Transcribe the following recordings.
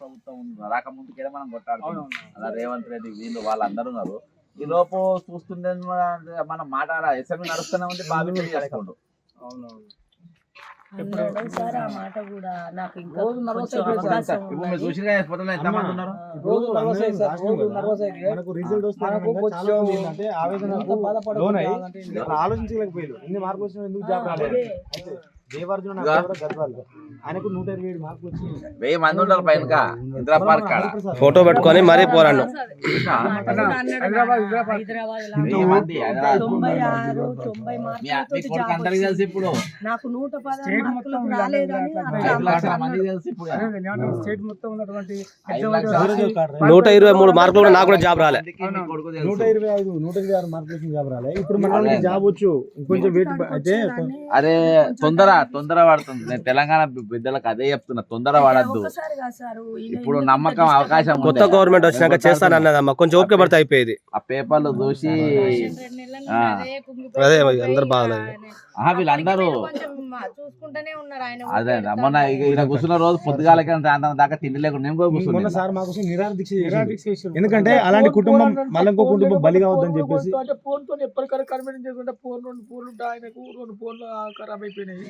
కాంగ్రెస్ ప్రభుత్వం రాకముందుకే మనం కొట్టాడుతున్నాం. అలా రేవంత్ రెడ్డి వీళ్ళు వాళ్ళందరూ ఉన్నారు. ఈ లోపు చూస్తుంటే మనం మాట్లాడ ఎస్ఎంఈ నడుస్తూనే ఉంది, బాబు చేసుకుంటూ. ఆలోచించలేకపోయారు ఇన్ని మార్పులు వచ్చిన ఎందుకు జాబ్ రాలేదు. దేవార్జున ఆయనకు 127 మార్కులు వచ్చింది. 1000 మంది ఉంటారు పైన ఇందిరా పార్క్ కాడ ఫోటో పెట్టుకొని మరీ పోరాడు. అందరికి తెలిసి ఇప్పుడు నాకు 110 మార్కులకు రాలేదని 5 లక్షల మందికి తెలిసి ఇప్పుడు స్టేట్ మొత్తం ఉన్నటువంటి 123 మార్కులు కూడా నాకు కూడా జాబ్ రాలే. 125 126 మార్కులు వచ్చిన జాబ్ రాలే. ఇప్పుడు మనకి జాబ్ వచ్చు ఇంకొంచెం వెయిట్ అయితే అరే తొందర పడుతుంది. నేను తెలంగాణ బిడ్డలకు అదే చెప్తున్నా, తొందర పడద్దు. ఇప్పుడు నమ్మకం అవకాశం కొత్త గవర్నమెంట్ వచ్చినాక చేస్తానన్నదమ్మా, కొంచెం ఓపిక పడితే అయిపోయేది. ఆ పేపర్లు చూసి అదే అందరు బాగలేదు. వీళ్ళందరూ అదే మొన్న ఈయన కూర్చున్న రోజు పొద్దుగాలకి సాయంత్రం దాకా తిండి లేకుండా నేను కూడా కూర్చున్నా. సార్ మా కోసం నిరాహార దీక్ష చేశారు. ఎందుకంటే అలాంటి కుటుంబం మళ్ళీ ఇంకో కుటుంబం బలి కావద్దని చెప్పేసి ఫోన్ తో ఎప్పటికైనా కన్వీనియన్స్ చేసుకుంటే ఫోన్ 2 ఫోన్లు ఉంటాయి ఆయనకు, 2 ఫోన్లు ఖరాబ్ అయిపోయినాయి.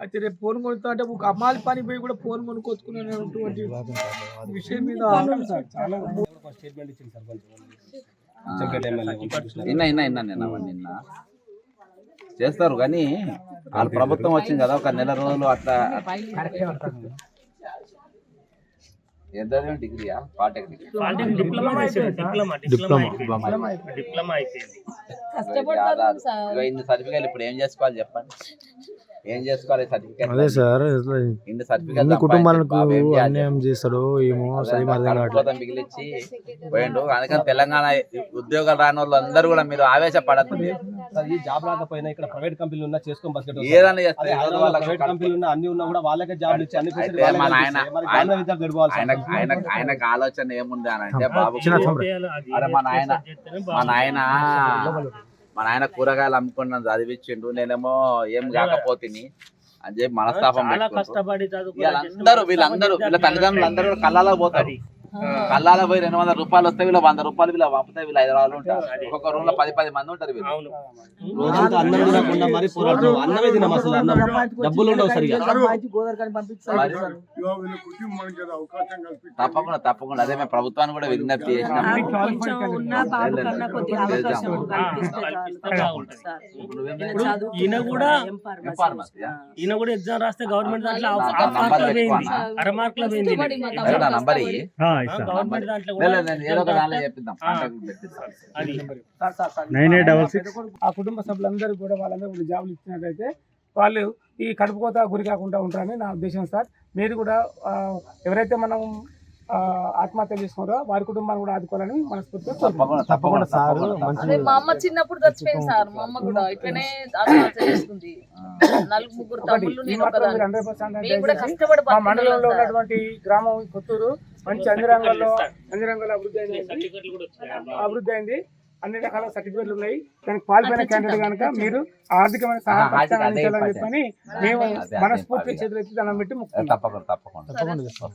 అయితే రేపు ఫోన్ కొనుక్తా అంటే అమ్మాలి పని పోయి కూడా ఫోన్ కొనుక్కొచ్చుకునేటువంటి విషయం మీద చాలా స్టేట్మెంట్ ఇచ్చింది నిన్న చేస్తారు. కానీ వాళ్ళ ప్రభుత్వం వచ్చింది కదా, ఒక నెల రోజులు అట్లా. ఎంత డిగ్రీయా? పాలిటెక్నిక్ ఇన్ని సర్టిఫికేట్లు ఇప్పుడు ఏం చేసుకోవాలి చెప్పండి, ఏం చేసుకోవాలి? సర్టిఫికేట్ అదే సార్, ఇన్ని సర్టిఫికేట్ కుటుంబాలకు అన్యాయం చేస్తాడు ఏమో మిగిలిచ్చి పోయిండు. అందుకని తెలంగాణ ఉద్యోగాలు రాని వాళ్ళు అందరూ కూడా మీరు ఆవేశపడద్దు. ఈ జాబ్ రాకపోయినా ఇక్కడ ప్రైవేట్ కంపెనీలు ఉన్నా చేసుకొని బతికేటోళ్ళు. ఏదైనా చేస్తారు. ప్రైవేట్ కంపెనీలు ఉన్నా అన్ని ఉన్నా కూడా వాళ్ళకే జాబ్ ఇచ్చి అన్ని ఆయనకు ఆలోచన ఏముంది అని అంటే, బాబు అరే మా నాయన కూరగాయలు అమ్ముకున్నాను, చదివించిండు, నేనేమో ఏం కాకపోతుంది అని చెప్పి మనస్తాపం వీళ్ళందరూ వీళ్ళ తల్లిదండ్రులు అందరూ కళ్ళాలో పోతారు. కళ్ళాల పోయి 200 రూపాయలు వస్తాయి, వీళ్ళు 100 రూపాయలు వీళ్ళు పంపుతాయి. వీళ్ళు హైదరాబాద్ ఉంటారు, ఒక్కొక్క రూమ్ లో 10 మంది ఉంటారు. వీళ్ళు తప్పకుండా అదే మేము ప్రభుత్వాన్ని కూడా విజ్ఞప్తి చేసినాం. ఈయన కూడా ఎగ్జామ్ రాస్తే గవర్నమెంట్ దాంట్లో నంబర్ ఆ కుటుంబ సభ్యులందరూ కూడా వాళ్ళందరూ జాబులు ఇచ్చినట్లయితే వాళ్ళు ఈ కడుపు కోత గురి కాకుండా ఉంటారని నా ఉద్దేశం సార్. మీరు కూడా ఎవరైతే మనం ఆత్మహత్య చేసుకున్నారో వారి కుటుంబాన్ని కూడా ఆదుకోవాలని మనస్ఫూర్తిగా తప్పకుండా సార్. మా అమ్మ చిన్నప్పుడు చచ్చిపోయింది సార్, మా అమ్మ కూడా ఇట్లనే ఆత్మహత్య చేసుకుంది. 4 తమ్ముళ్ళు, నేను కష్టపడి మా మండలంలో ఉన్నటువంటి గ్రామం కొత్తూరు మంచి అన్ని రంగాల్లో అభివృద్ధి అయింది. అన్ని రకాల సర్టిఫికేట్లు ఉన్నాయి. దానికి క్వాలిఫైన క్యాండిడేట్ కనుక మీరు ఆర్థికమైన సహాయం అందించాలని చెప్పని మేము మనస్ఫూర్తి చేతులెత్తి దండం పెట్టి తప్పకుండా